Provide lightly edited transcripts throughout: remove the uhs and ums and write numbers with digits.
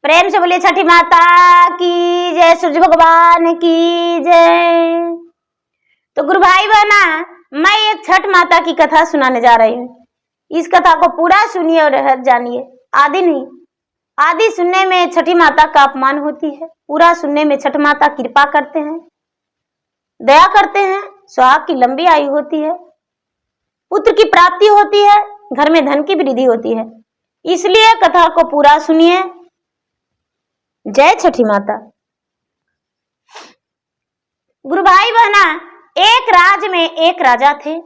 प्रेम से बोलिए छठी माता की जय, सूरज भगवान की जय। तो गुरु भाई बहना, मैं एक छठ माता की कथा सुनाने जा रही हूँ। इस कथा को पूरा सुनिए और जानिए। आदि नहीं, आदि सुनने में छठी माता का अपमान होती है, पूरा सुनने में छठ माता कृपा करते हैं, दया करते हैं, सुहाग की लंबी आयु होती है, पुत्र की प्राप्ति होती है, घर में धन की वृद्धि होती है। इसलिए कथा को पूरा सुनिए। जय छठी माता। गुरु भाई बहना, एक राज में एक राजा थे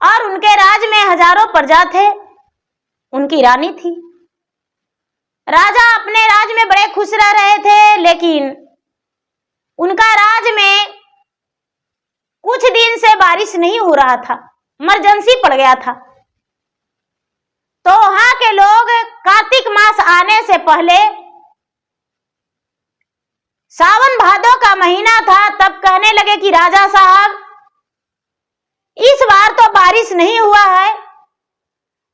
और उनके राज में हजारों प्रजा थे। उनकी रानी थी। राजा अपने राज में बड़े खुश रह रहे थे, लेकिन उनका राज में कुछ दिन से बारिश नहीं हो रहा था, इमरजेंसी पड़ गया था। तो वहां के लोग कार्तिक मास आने से पहले, सावन भादो का महीना था, तब कहने लगे कि राजा साहब, इस बार तो बारिश नहीं हुआ है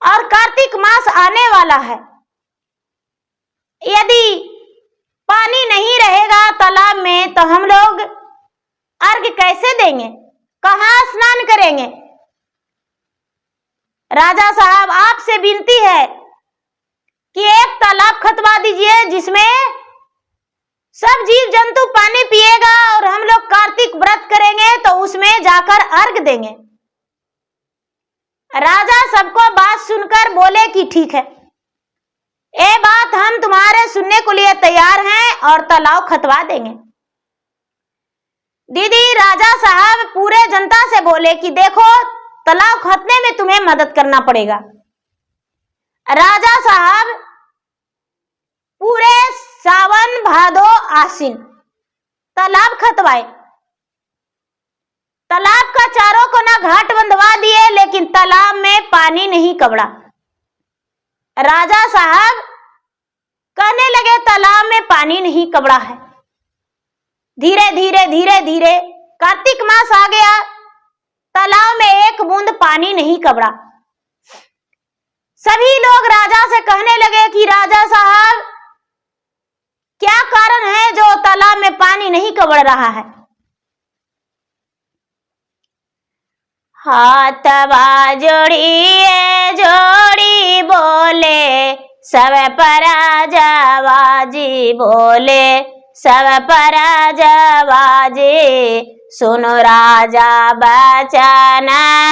और कार्तिक मास आने वाला है। यदि पानी नहीं रहेगा तालाब में तो हम लोग अर्घ कैसे देंगे, कहां स्नान करेंगे? राजा साहब, आपसे विनती है कि एक तालाब खतवा दीजिए जिसमें सब जीव जंतु पानी पिएगा और हम लोग कार्तिक व्रत करेंगे तो उसमें जाकर अर्घ देंगे। राजा सबको बात सुनकर बोले कि ठीक है, ये बात हम तुम्हारे सुनने को लिए तैयार हैं और तालाब खतवा देंगे। दीदी, राजा साहब पूरे जनता से बोले कि देखो, तालाब खतने में तुम्हें मदद करना पड़ेगा। राजा साहब पूरे सावन भादो आश्विन तालाब खतवाए। तालाब का चारों कोना घाट बंधवा दिए, लेकिन तालाब में पानी नहीं कबड़ा। राजा साहब कहने लगे तालाब में पानी नहीं कबड़ा है। धीरे धीरे धीरे धीरे कार्तिक मास आ गया, तालाब में एक बूंद पानी नहीं कबड़ा। सभी लोग राजा से कहने लगे कि राजा साहब, क्या कारण है जो तालाब में पानी नहीं कबड़ रहा है? हाथवा जोड़िए जोड़ी बोले, सब परजवाजी बोले, सब परजवाजी, सुनो राजा बचन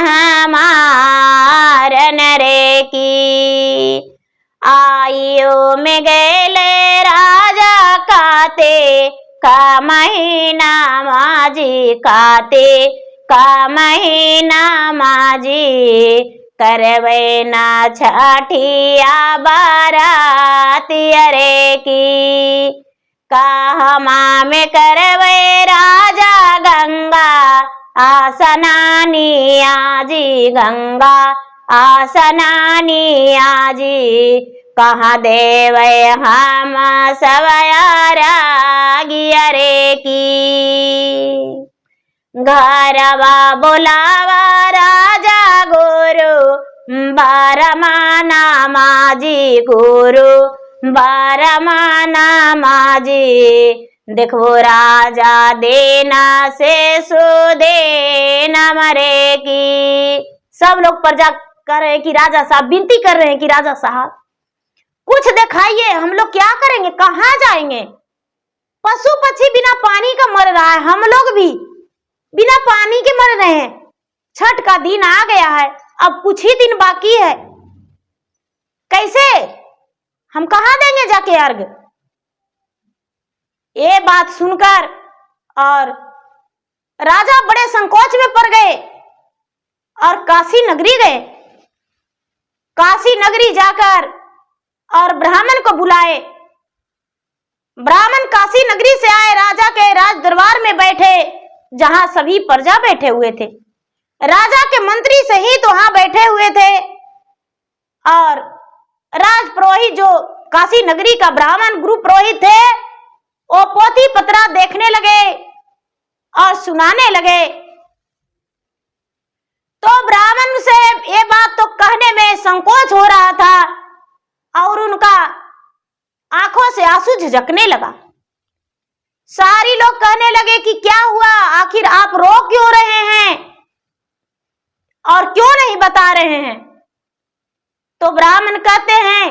हमार नरे की। आयु में गेले राजा काते का महीना माजी, काते का महीना माजी, करवे ना छठिया बाराती अरे की। कहमा में करवे राजा गंगा आसनानी आजी, गंगा आसनानी आजी, कहाँ देवे हम सवयारा गियरे की। घरवा बोलावा राजा गुरु बारमाना माजी, गुरु बारमाना माजी, देखो राजा देना से सुदेना मरे की। सब लोग प्रजा कर रहे हैं कि राजा साहब, विनती कर रहे हैं कि राजा साहब कुछ दिखाइए, हम लोग क्या करेंगे, कहां जाएंगे? पशु पक्षी बिना पानी का मर रहा है, हम लोग भी बिना पानी के मर रहे हैं। छठ का दिन आ गया है, अब कुछ ही दिन बाकी है, कैसे हम कहां देंगे जाके अर्घ? ये बात सुनकर और राजा बड़े संकोच में पड़ गए और काशी नगरी गए। काशी नगरी जाकर और ब्राह्मण को बुलाए। ब्राह्मण काशी नगरी से आए, राजा के राज दरबार में बैठे, जहां सभी प्रजा बैठे हुए थे। राजा के मंत्री सहित वहां बैठे हुए थे और राज पुरोहित जो काशी नगरी का ब्राह्मण गुरु पुरोहित थे, वो पोथी पत्रा देखने लगे और सुनाने लगे। तो ब्राह्मण से ये बात तो कहने में संकोच हो रहा था और उनका आंसू झिझकने लगा। सारी लोग कहने लगे कि क्या हुआ, आखिर आप रो क्यों रहे हैं और क्यों नहीं बता रहे हैं। तो ब्राह्मण कहते हैं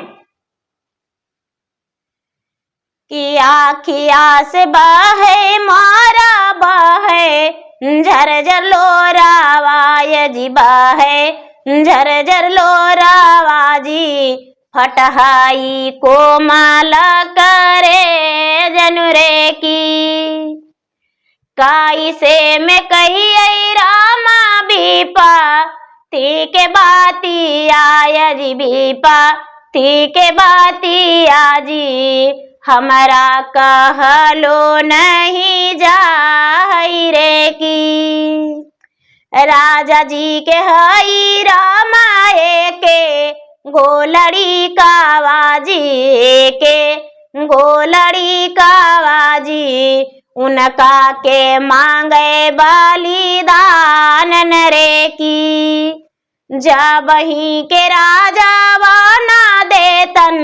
कि आखिया से बहे मारा बहे झरझर लोरावाय जी बहे झरझर लोरावाजी फटहाई कोमल करे जनुरे की काई से मैं कही आई रामा बीपा ती के बाती आय जी बीपा ती के बाती आजी हमारा कहलो नहीं जाई रे की राजा जी के हई रामाए के गोलड़ी कावाजी के गोलड़ी कावाजी उनका के मांगे बलिदान रे की जब ही के राजा वाना देतन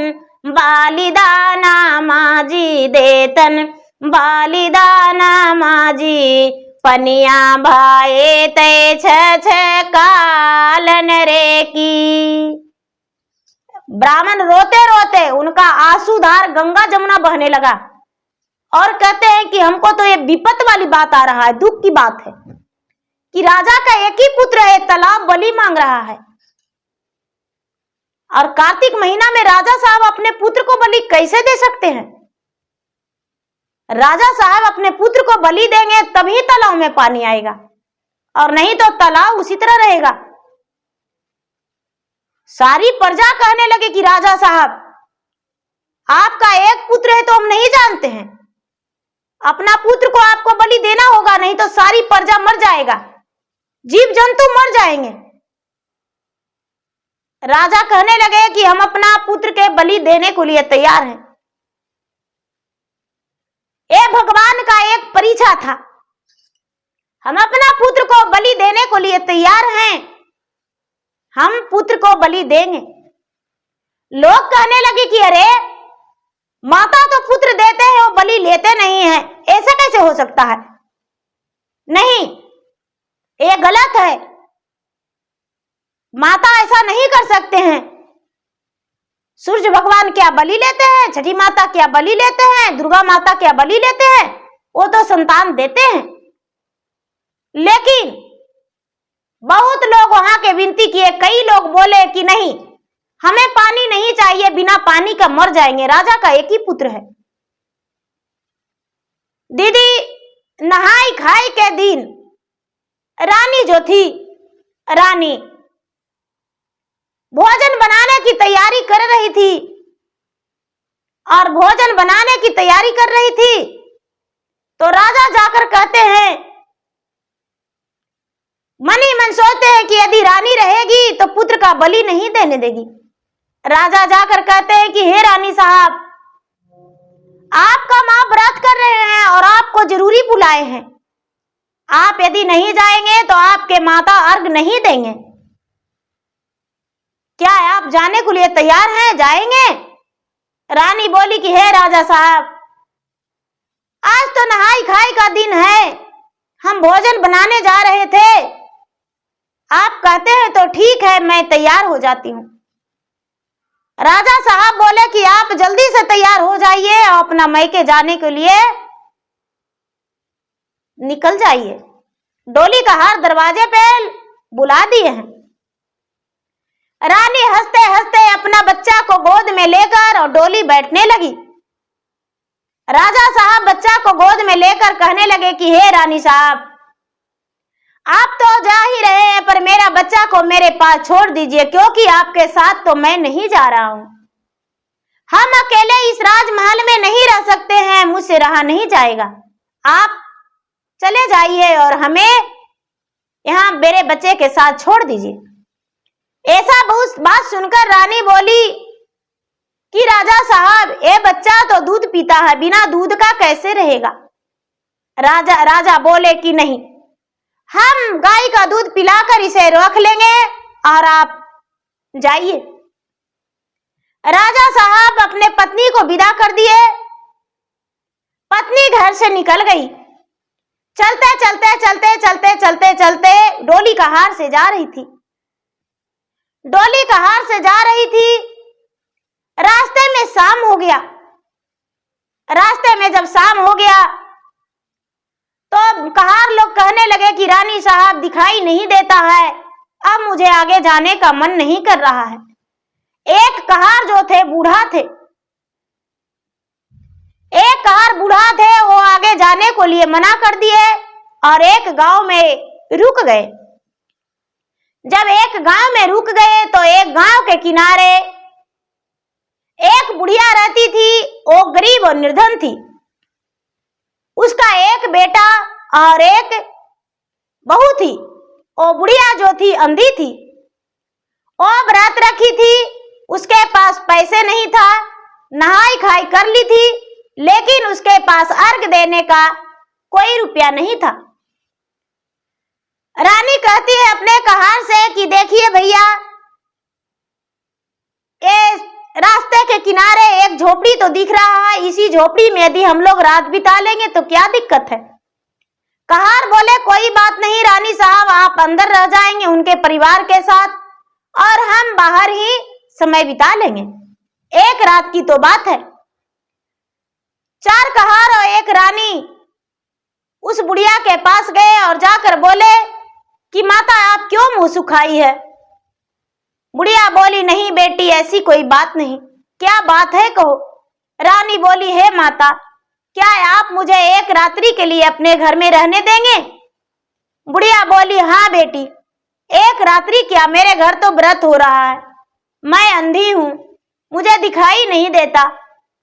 बलिदाना माजी देतन बलिदाना माजी पनिया भाए ते कालन रे की। ब्राह्मण रोते रोते उनका आंसूधार गंगा जमुना बहने लगा और कहते हैं कि हमको तो ये विपत वाली बात आ रहा है, दुख की बात है कि राजा का एक ही पुत्र है, तालाब बलि मांग रहा है और कार्तिक महीना में राजा साहब अपने पुत्र को बलि कैसे दे सकते हैं। राजा साहब अपने पुत्र को बलि देंगे तभी तालाब में पानी आएगा और नहीं तो तालाब उसी तरह रहेगा। सारी प्रजा कहने लगे कि राजा साहब आपका एक पुत्र है तो हम नहीं जानते हैं, अपना पुत्र को आपको बलि देना होगा, नहीं तो सारी प्रजा मर जाएगा, जीव जंतु मर जाएंगे। राजा कहने लगे कि हम अपना पुत्र के बलि देने को लिए तैयार हैं। ये भगवान का एक परीक्षा था, हम अपना पुत्र को बलि देने को लिए तैयार हैं, हम पुत्र को बलि देंगे। लोग कहने लगे कि अरे माता तो पुत्र देते हैं वो बलि लेते नहीं है, ऐसा कैसे हो सकता है, नहीं ये गलत है, माता ऐसा नहीं कर सकते हैं। सूर्य भगवान क्या बलि लेते हैं, छठी माता क्या बलि लेते हैं, दुर्गा माता क्या बलि लेते हैं, वो तो संतान देते हैं। लेकिन बहुत लोग वहां के विनती किए, कई लोग बोले कि नहीं हमें पानी नहीं चाहिए, बिना पानी का मर जाएंगे, राजा का एक ही पुत्र है। दीदी नहाई खाई के दिन रानी जो थी, रानी भोजन बनाने की तैयारी कर रही थी और भोजन बनाने की तैयारी कर रही थी तो राजा जाकर कहते हैं, मन ही मन सोचते हैं कि यदि रानी रहेगी तो पुत्र का बलि नहीं देने देगी। राजा जाकर कहते हैं कि हे रानी साहब, आपका मां व्रत कर रहे हैं और आपको जरूरी बुलाए हैं, आप यदि नहीं जाएंगे तो आपके माता अर्घ नहीं देंगे, क्या आप जाने के लिए तैयार हैं, जाएंगे। रानी बोली कि हे राजा साहब, आज तो नहाई खाई का दिन है, हम भोजन बनाने जा रहे थे, आप कहते हैं तो ठीक है, मैं तैयार हो जाती हूँ। राजा साहब बोले कि आप जल्दी से तैयार हो जाइए और अपना मैके जाने के लिए निकल जाइए। डोली का हार दरवाजे पे बुला दिए हैं। रानी हंसते हंसते अपना बच्चा को गोद में लेकर और डोली बैठने लगी। राजा साहब बच्चा को गोद में लेकर कहने लगे कि हे रानी साहब, आप तो जा ही रहे हैं पर मेरा बच्चा को मेरे पास छोड़ दीजिए, क्योंकि आपके साथ तो मैं नहीं जा रहा हूं। हम अकेले इस राजमहल में नहीं रह सकते हैं, मुझसे रहा नहीं जाएगा, आप चले जाइए और हमें यहाँ मेरे बच्चे के साथ छोड़ दीजिए। ऐसा बात सुनकर रानी बोली कि राजा साहब, ये बच्चा तो दूध पीता है, बिना दूध का कैसे रहेगा। राजा बोले कि नहीं, हम गाय का दूध पिलाकर इसे रख लेंगे और आप जाइए। राजा साहब अपने पत्नी को विदा कर दिए पत्नी घर से निकल गई। चलते चलते चलते चलते चलते चलते डोली कहार से जा रही थी। डोली कहार से जा रही थी, रास्ते में शाम हो गया। रास्ते में जब शाम हो गया तो कहार लोग कहने लगे कि रानी साहब दिखाई नहीं देता है, अब मुझे आगे जाने का मन नहीं कर रहा है। एक कहार जो थे बूढ़ा थे, एक कहार बूढ़ा थे, वो आगे जाने को लिए मना कर दिए और एक गांव में रुक गए। जब एक गांव में रुक गए तो एक गांव के किनारे एक बुढ़िया रहती थी। वो गरीब और निर्धन थी। उसका एक बेटा और एक बहू थी। वो बुढ़िया जो थी अंधी थी। वो व्रत रखी थी, उसके पास पैसे नहीं था, नहाई खाई कर ली थी, लेकिन उसके पास अर्घ देने का कोई रुपया नहीं था। रानी कहती है अपने कहार से कि देखिए भैया, ये रास्ते के किनारे एक झोपड़ी तो दिख रहा है, इसी झोपड़ी में यदि हम लोग रात बिता लेंगे तो क्या दिक्कत है। कहार बोले कोई बात नहीं रानी साहब, आप अंदर रह जाएंगे उनके परिवार के साथ और हम बाहर ही समय बिता लेंगे, एक रात की तो बात है। चार कहार और एक रानी उस बुढ़िया के पास गए और जाकर बोले कि माता आप क्यों मुंह सुखाई है। बुढ़िया बोली नहीं बेटी ऐसी कोई बात नहीं, क्या बात है कहो। रानी बोली हे माता, क्या आप मुझे एक रात्रि के लिए अपने घर में रहने देंगे। बुढ़िया बोली हाँ बेटी, एक रात्रि क्या, मेरे घर तो व्रत हो रहा है, मैं अंधी हूं, मुझे दिखाई नहीं देता,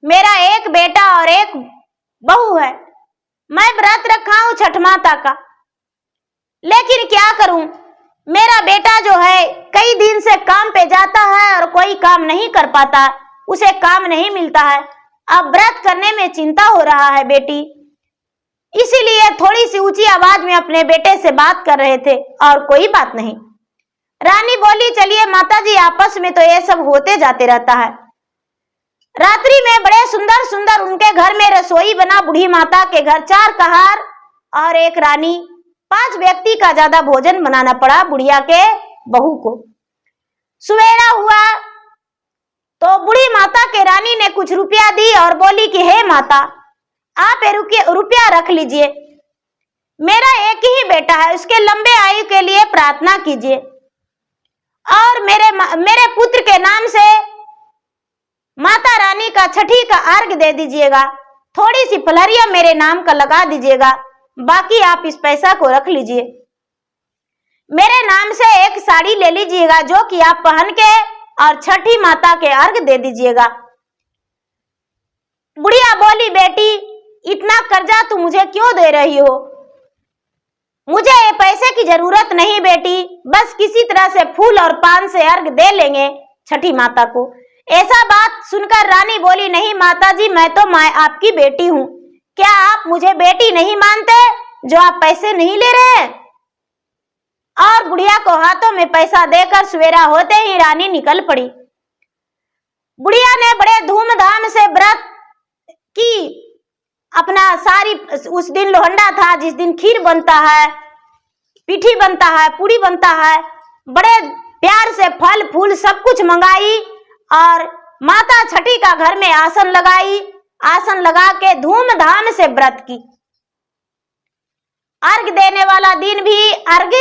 मेरा एक बेटा और एक बहू है, मैं व्रत रखा हूं छठ माता का, लेकिन क्या करूं, मेरा बेटा जो है कई दिन से काम पे जाता है और कोई काम नहीं कर पाता, उसे काम नहीं मिलता है, अब व्रत करने में चिंता हो रहा है बेटी, इसीलिए थोड़ी सी ऊंची आवाज में अपने बेटे से बात कर रहे थे और कोई बात नहीं। रानी बोली चलिए माता जी, आपस में तो ये सब होते जाते रहता है। रात्रि में बड़े सुंदर सुंदर उनके घर में रसोई बना। बूढ़ी माता के घर चार कहार और एक रानी, 5 व्यक्ति का ज्यादा भोजन बनाना पड़ा बुढ़िया के बहू को। सवेरा हुआ तो बूढ़ी माता के रानी ने कुछ रुपया दी और बोली कि हे माता आप रुपया रख लीजिए, मेरा एक ही बेटा है, उसके लंबे आयु के लिए प्रार्थना कीजिए और मेरे पुत्र के नाम से माता रानी का छठी का अर्घ दे दीजिएगा, थोड़ी सी फलहरिया मेरे नाम का लगा दीजिएगा, बाकी आप इस पैसा को रख लीजिए। मेरे नाम से एक साड़ी ले लीजिएगा जो कि आप पहन के और छठी माता के अर्घ दे दीजिएगा। बुढ़िया बोली बेटी इतना कर्जा तू मुझे क्यों दे रही हो, मुझे ये पैसे की जरूरत नहीं बेटी, बस किसी तरह से फूल और पान से अर्घ दे लेंगे छठी माता को। ऐसा बात सुनकर रानी बोली नहीं माता जी, मैं तो आपकी बेटी हूँ, क्या आप मुझे बेटी नहीं मानते जो आप पैसे नहीं ले रहे हैं। और बुढ़िया को हाथों में पैसा देकर सवेरा होते ही रानी निकल पड़ी। बुढ़िया ने बड़े धूमधाम से व्रत की, अपना सारी, उस दिन लोहंडा था जिस दिन खीर बनता है, पीठी बनता है, पूड़ी बनता है, बड़े प्यार से फल फूल सब कुछ मंगाई और माता छठी का घर में आसन लगाई, आसन लगा के धूमधाम से व्रत की। अर्घ देने वाला दिन भी अर्घ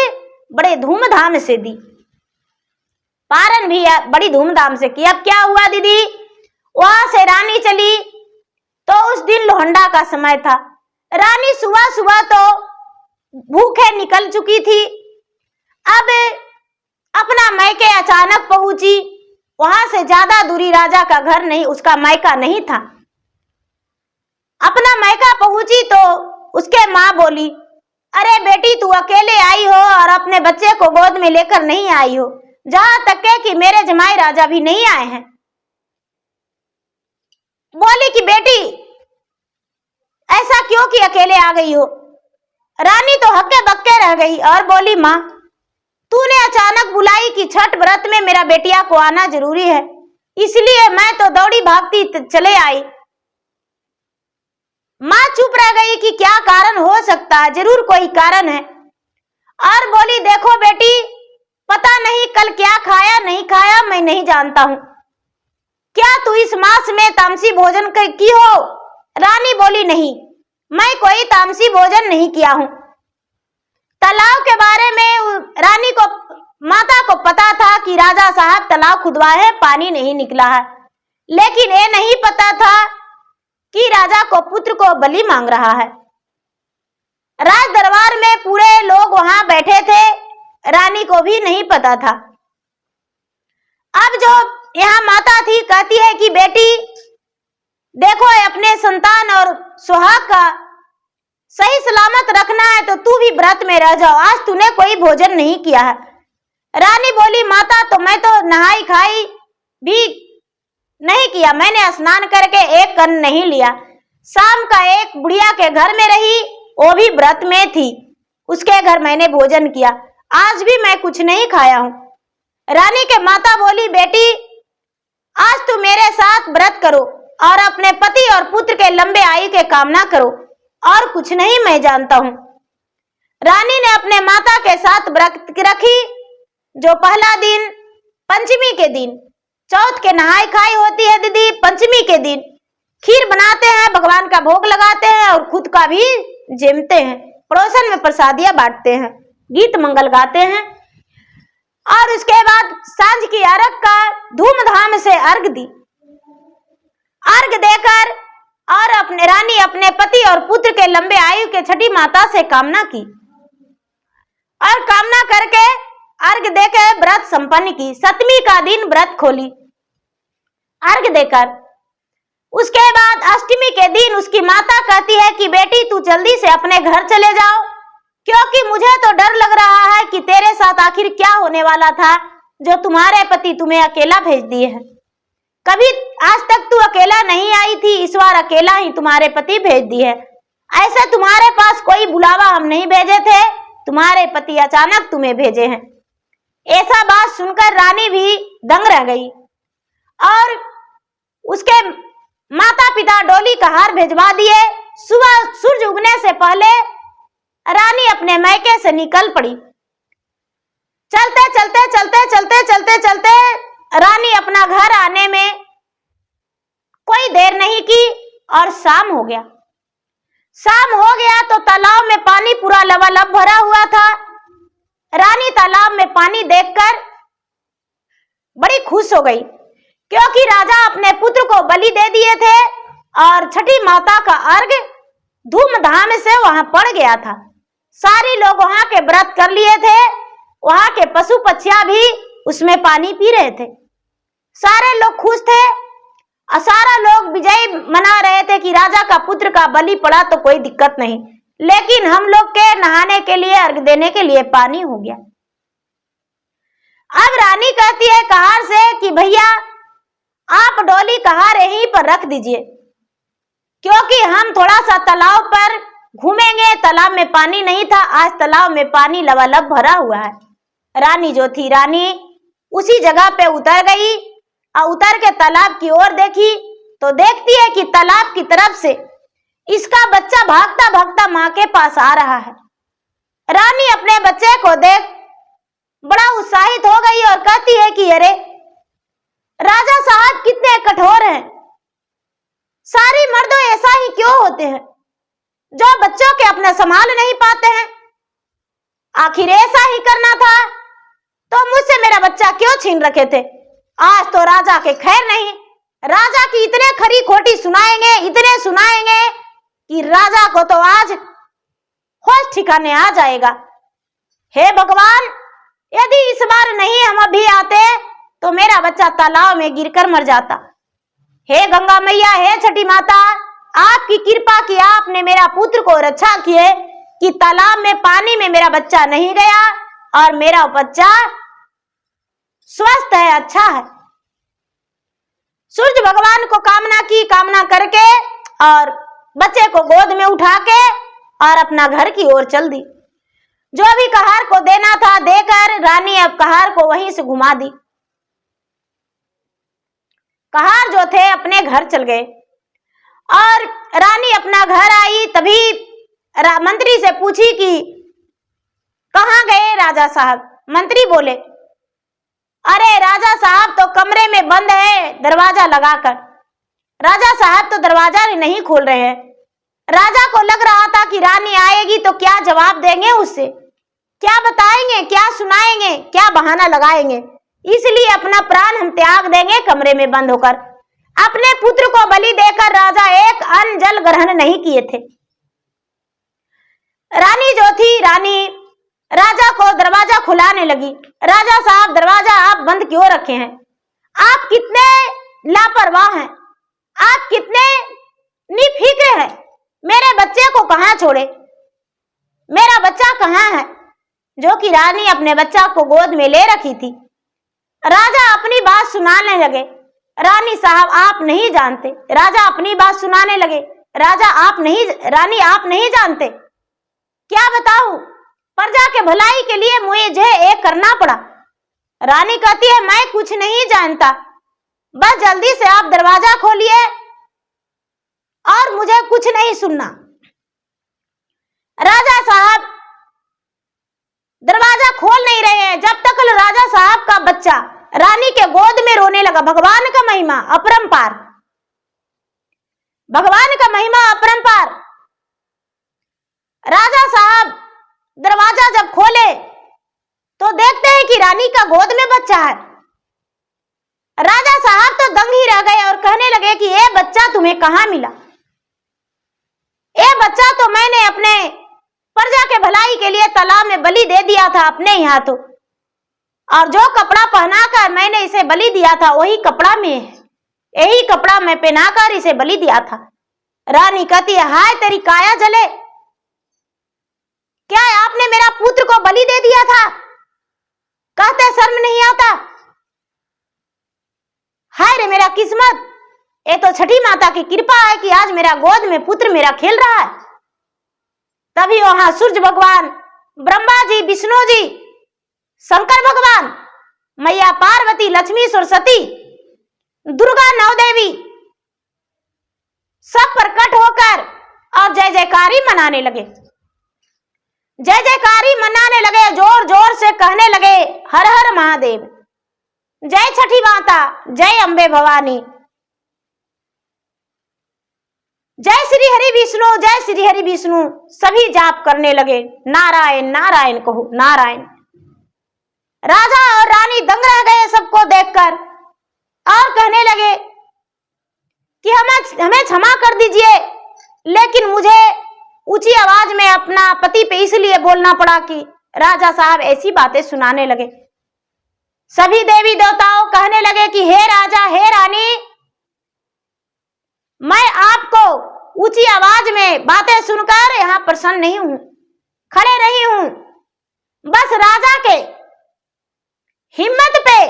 बड़े धूमधाम से दी, पारण भी बड़ी धूमधाम से की। अब क्या हुआ दीदी, वहां से रानी चली तो उस दिन लोहंडा का समय था। रानी सुबह सुबह तो भूखे निकल चुकी थी, अब अपना मायके अचानक पहुंची, वहां से ज्यादा दूरी राजा का घर नहीं, उसका मायका नहीं था। अपना मायका पहुंची तो उसके माँ बोली अरे बेटी तू अकेले आई हो और अपने बच्चे को गोद में लेकर नहीं आई हो, जहां तक है कि मेरे जमाई राजा भी नहीं आए हैं। बोली कि बेटी ऐसा क्यों कि अकेले आ गई हो। रानी तो हक्के बक्के रह गई और बोली माँ तूने अचानक बुलाई कि छठ व्रत में मेरा बेटिया को आना जरूरी है, इसलिए मैं तो दौड़ी भागती चले आई। माँ चुप रह गई कि क्या कारण हो सकता है, जरूर कोई कारण है। और बोली, देखो बेटी, पता नहीं कल क्या खाया नहीं खाया, मैं नहीं जानता हूँ। क्या तू इस मास में तामसी भोजन की हो? रानी बोली, नहीं, मैं कोई तामसी भोजन नहीं किया हूँ। तालाब के बारे में रानी को, माता को पता था कि राजा साहब तालाब खुदवाए हैं, पानी नहीं निकला है, लेकिन ये नहीं पता था कि राजा को पुत्र को बलि मांग रहा है। राज दरबार में पूरे लोग वहां बैठे थे, रानी को भी नहीं पता था। अब जो यहाँ माता थी कहती है कि बेटी देखो, अपने संतान और सुहाग का सही सलामत रखना है तो तू भी व्रत में रह जाओ, आज तूने कोई भोजन नहीं किया है। रानी बोली, माता तो मैं तो नहाई खाई भी नहीं किया, मैंने स्नान करके एक कन्न नहीं लिया। शाम का एक बुढ़िया के घर में रही, वो भी व्रत में थी, उसके घर मैंने भोजन किया, आज भी मैं कुछ नहीं खाया हूँ। रानी के माता बोली, बेटी आज तू मेरे साथ व्रत करो और अपने पति और पुत्र के लंबे आयु के कामना करो, और कुछ नहीं मैं जानता हूँ। रानी ने अपने माता के साथ व्रत रखी। जो पहला दिन पंचमी के दिन, चौथ के नहाई खाई होती है दीदी, पंचमी के दिन खीर बनाते हैं, भगवान का भोग लगाते हैं और खुद का भी जमते हैं, पड़ोसन में प्रसादियां बांटते हैं, गीत मंगल गाते हैं। और उसके बाद सांझ की अर्घ का धूमधाम से अर्घ दी। अर्घ देकर और अपने रानी अपने पति और पुत्र के लंबे आयु के छठी माता से कामना की और कामना करके अर्घ देकर व्रत संपन्न की। सप्तमी का दिन व्रत खोली अर्घ देकर। उसके बाद अष्टमी के दिन उसकी माता कहती है कि बेटी तू जल्दी से अपने घर चले जाओ, क्योंकि मुझे तो डर लग रहा है कि तेरे साथ आखिर क्या होने वाला था जो तुम्हारे पति तुम्हें अकेला भेज दिए हैं। कभी आज तक तू अकेला नहीं आई थी, इस बार अकेला ही तुम्हारे पति भेज दिए है। ऐसे तुम्हारे पास कोई बुलावा हम नहीं भेजे थे, तुम्हारे पति अचानक तुम्हें भेजे हैं। ऐसा बात सुनकर रानी भी दंग रह गई और उसके माता पिता डोली का हार भिजवा दिए। सुबह सूरज उगने से पहले रानी अपने मैके से निकल पड़ी। चलते चलते चलते चलते चलते चलते रानी अपना घर आने में कोई देर नहीं की और शाम हो गया। शाम हो गया तो तालाब में पानी पूरा लबालब भरा हुआ था। रानी तालाब में पानी देखकर बड़ी खुश हो गई, क्योंकि राजा अपने पुत्र को बलि दे दिए थे और छठी माता का अर्घ धूमधाम से वहां पड़ गया था। सारे लोग वहां के व्रत कर लिए थे, वहां के पशु पक्षियां भी उसमें पानी पी रहे थे। सारे लोग खुश थे और सारा लोग विजय मना रहे थे कि राजा का पुत्र का बलि पड़ा तो कोई दिक्कत नहीं, लेकिन हम लोग के नहाने के लिए अर्घ देने के लिए पानी हो गया। अब रानी कहती है कहार से कि भैया आप डोली कहार यहीं पर रख दीजिए, क्योंकि हम थोड़ा सा तालाब पर घूमेंगे। तालाब में पानी नहीं था, आज तालाब में पानी लबालब भरा हुआ है। रानी जो थी, रानी उसी जगह पे उतर गई और उतर के तालाब की ओर देखी तो देखती है कि तालाब की तरफ से इसका बच्चा भागता भागता माँ के पास आ रहा है। रानी अपने बच्चे को देख बड़ा उत्साहित हो गई और कहती है कि अरे राजा साहब कितने कठोर हैं, सारे मर्दों ऐसा ही क्यों होते हैं जो बच्चों के अपने संभाल नहीं पाते हैं। आखिर ऐसा ही करना था तो मुझसे मेरा बच्चा क्यों छीन रखे थे। आज तो राजा के खैर नहीं, राजा की इतने खरी खोटी सुनाएंगे, इतने सुनाएंगे कि राजा को तो आज होश ठिकाने आ जाएगा। हे भगवान, यदि इस बार नहीं हम अभी आते तो मेरा बच्चा तालाब में गिरकर मर जाता। हे गंगा मैया, हे छठी माता, आपकी कृपा की आपने मेरा पुत्र को रक्षा किए कि तालाब में पानी में मेरा बच्चा नहीं गया और मेरा बच्चा स्वस्थ है, अच्छा है। सूर्य भगवान को कामना की, कामना करके और बच्चे को गोद में उठा के और अपना घर की ओर चल दी। जो भी कहार को देना था देकर रानी अब कहार को वहीं से घुमा दी। कहार जो थे अपने घर चल गए और रानी अपना घर आई, तभी मंत्री से पूछी कि कहाँ गए राजा साहब। मंत्री बोले, अरे राजा साहब तो कमरे में बंद है दरवाजा लगाकर। राजा साहब तो दरवाजा नहीं खोल रहे हैं। राजा को लग रहा था कि रानी आएगी तो क्या जवाब देंगे उससे, क्या बताएंगे, क्या सुनाएंगे, क्या बहाना लगाएंगे, इसलिए अपना प्राण हम त्याग देंगे कमरे में बंद होकर। अपने पुत्र को बलि देकर राजा एक अन्न जल ग्रहण नहीं किए थे। रानी जो थी, रानी राजा को दरवाजा खुलाने लगी। राजा साहब दरवाजा आप बंद क्यों रखे हैं? आप कितने लापरवाह हैं, आप कितने निफिक्र हैं। मेरे बच्चे को कहाँ छोड़े, मेरा बच्चा कहाँ है? जो कि रानी अपने बच्चा को गोद में ले रखी थी। राजा अपनी बात सुनाने लगे। रानी साहब आप नहीं जानते। राजा अपनी बात सुनाने लगे। राजा आप नहीं, रानी आप नहीं जानते। क्या बताऊं, प्रजा के भलाई के लिए मुझे एक करना पड़ा। रानी कहती है मैं कुछ नहीं जानता, बस जल्दी से आप दरवाजा खोलिए और मुझे कुछ नहीं सुनना। राजा साहब दरवाजा खोल नहीं रहे हैं जब तक राजा साहब का बच्चा रानी के गोद में रोने लगा। भगवान का महिमा अपरंपार, भगवान का महिमा अपरंपार। राजा साहब दरवाजा जब खोले तो देखते हैं कि रानी का गोद में बच्चा है। राजा साहब तो दंग ही रह गए और कहने लगे कि ये बच्चा तुम्हें कहां मिला? ये बच्चा तो मैंने अपने प्रजा के भलाई के लिए तालाब में बलि दे दिया था अपने ही हाथों, और जो कपड़ा पहनाकर मैंने इसे बलि दिया था वही कपड़ा में है, यही कपड़ा मैं पहनाकर इसे बलि दिया था। रानी कहती है हाय तेरी काया जले, क्या आपने मेरा पुत्र को बलि दे दिया था? कहते शर्म नहीं आता? हाय रे मेरा किस्मत, ये तो छठी माता की कृपा है कि आज मेरा गोद में पुत्र मेरा खेल रहा है। तभी वहां सूर्य भगवान, ब्रह्मा जी, विष्णु जी, शंकर भगवान, मैया पार्वती, लक्ष्मी, सरस्वती, दुर्गा, नवदेवी सब प्रकट होकर और जय जयकारी मनाने लगे। जय जयकारी मनाने लगे, जोर जोर से कहने लगे हर हर महादेव, जय छठी माता, जय अम्बे भवानी, जय श्री हरि विष्णु, जय श्री हरि विष्णु। सभी जाप करने लगे नारायण नारायण कहो नारायण। राजा और रानी दंग रह गए सबको देखकर और कहने लगे कि हमें क्षमा कर दीजिए, लेकिन मुझे ऊंची आवाज में अपना पति पे इसलिए बोलना पड़ा कि राजा साहब ऐसी बातें सुनाने लगे। सभी देवी देवताओं कहने लगे कि हे राजा, हे रानी, मैं आपको ऊंची आवाज में बातें सुनकर यहां प्रसन्न नहीं हूं, खड़े नहीं हूं, बस राजा के हिम्मत पे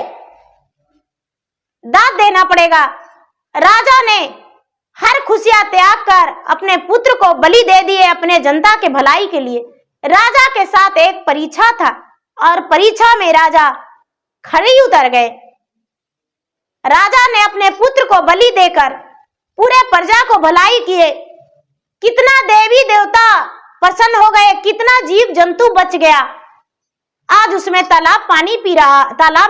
दाद देना पड़ेगा। राजा ने हर खुशियां त्याग कर अपने पुत्र को बलि दे दिए अपने जनता के भलाई के लिए। राजा के साथ एक परीक्षा था और परीक्षा में राजा खड़ी उतर गए। राजा ने अपने पुत्र को बलि देकर पूरे प्रजा को भलाई किए। कितना देवी देवता प्रसन्न हो गए, कितना जीव जंतु बच गया। आज उसमें तालाब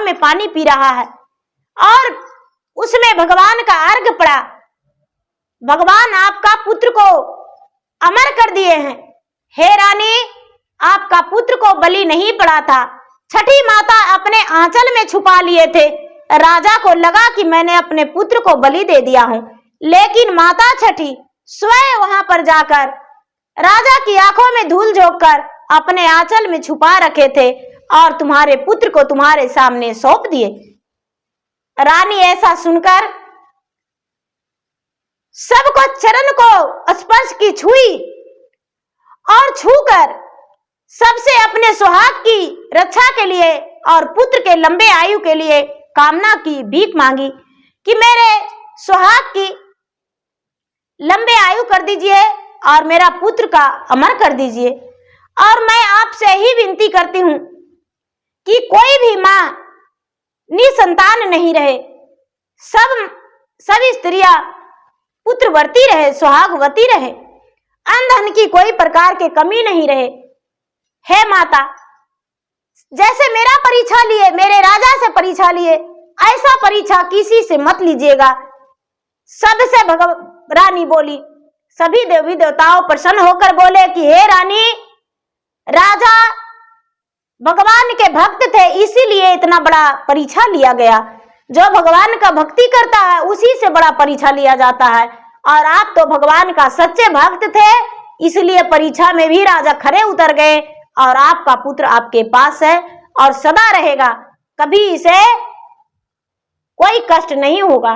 में पानी पी रहा है और उसमें भगवान का अर्घ पड़ा। भगवान आपका पुत्र को अमर कर दिए हैं। हे रानी, आपका पुत्र को बलि नहीं पड़ा था, छठी माता अपने आंचल में छुपा लिए थे। राजा को लगा कि मैंने अपने पुत्र को बलि दे दिया हूं, लेकिन माता छठी स्वयं वहां पर जाकर राजा की आंखों में धूल झोंककर अपने आंचल में छुपा रखे थे और तुम्हारे पुत्र को तुम्हारे सामने सौंप दिए। रानी ऐसा सुनकर सबको चरण को स्पर्श की छुई और छूकर सबसे अपने सुहाग की रक्षा के लिए और पुत्र के लंबे आयु के लिए कामना की, भीख मांगी कि मेरे सुहाग की लंबे आयु कर दीजिए और मेरा पुत्र का अमर कर दीजिए। और मैं आपसे ही विनती करती हूं कि कोई भी मां निसंतान नहीं रहे। सब स्त्रियां पुत्रवती रहे, सुहागवती रहे, अन्न धन की कोई प्रकार की कमी नहीं रहे। हे माता, जैसे मेरा परीक्षा लिए, मेरे राजा से परीक्षा लिए, ऐसा परीक्षा किसी से मत लीजिएगा। सबसे रानी बोली। सभी देवी देवताओं प्रसन्न होकर बोले कि हे रानी, राजा भगवान के भक्त थे, इसीलिए इतना बड़ा परीक्षा लिया गया। जो भगवान का भक्ति करता है उसी से बड़ा परीक्षा लिया जाता है, और आप तो भगवान का सच्चे भक्त थे, इसलिए परीक्षा में भी राजा खरे उतर गए, और आपका पुत्र आपके पास है और सदा रहेगा, कभी इसे कोई कष्ट नहीं होगा।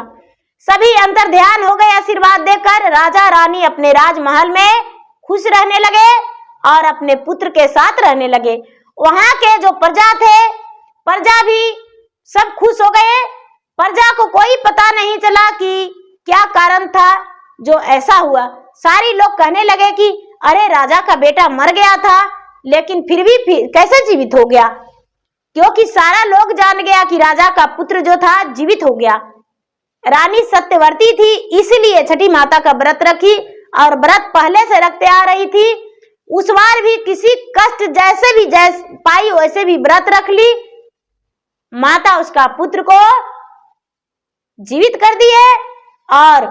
सभी अंतर ध्यान हो गए। आशीर्वाद देकर राजा रानी अपने राजमहल में खुश रहने लगे और अपने पुत्र के साथ रहने लगे। वहां के जो प्रजा थे, प्रजा भी सब खुश हो गए। प्रजा को कोई पता नहीं चला कि क्या कारण था जो ऐसा हुआ। सारी लोग कहने लगे कि अरे राजा का बेटा मर गया था, लेकिन फिर कैसे जीवित हो गया, क्योंकि सारा लोग जान गया कि राजा का पुत्र जो था जीवित हो गया। रानी सत्यवती थी, इसलिए छठी माता का व्रत रखी, और व्रत पहले से रखते आ रही थी। उस बार भी किसी कष्ट जैसे पाई वैसे भी व्रत रख ली। माता उसका पुत्र को जीवित कर दिए और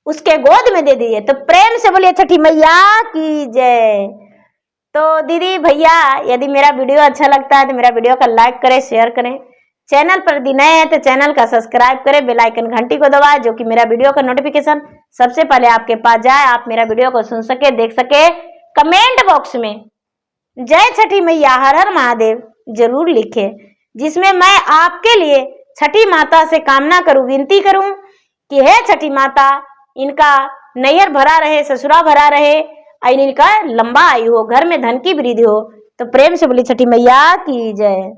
उसके गोद में दे दिए। तो प्रेम से बोलिए छठी मैया की जय। तो दीदी भैया, यदि मेरा वीडियो अच्छा लगता है तो मेरा वीडियो का लाइक करें, शेयर करें। चैनल पर यदि नए हैं तो चैनल का सब्सक्राइब करें, बेल आइकन घंटी को दबाएं, जो कि मेरा वीडियो का नोटिफिकेशन सबसे पहले आपके पास जाए, आप मेरा वीडियो को सुन सके, देख सके। कमेंट बॉक्स में जय छठी मैया, हर हर महादेव जरूर लिखे, जिसमें मैं आपके लिए छठी माता से कामना करूं, विनती करूं कि हे छठी माता, इनका नैहर भरा रहे, ससुरा भरा रहे, और इनका लंबा आयु हो, घर में धन की वृद्धि हो। तो प्रेम से बोली छठी मैया की जय।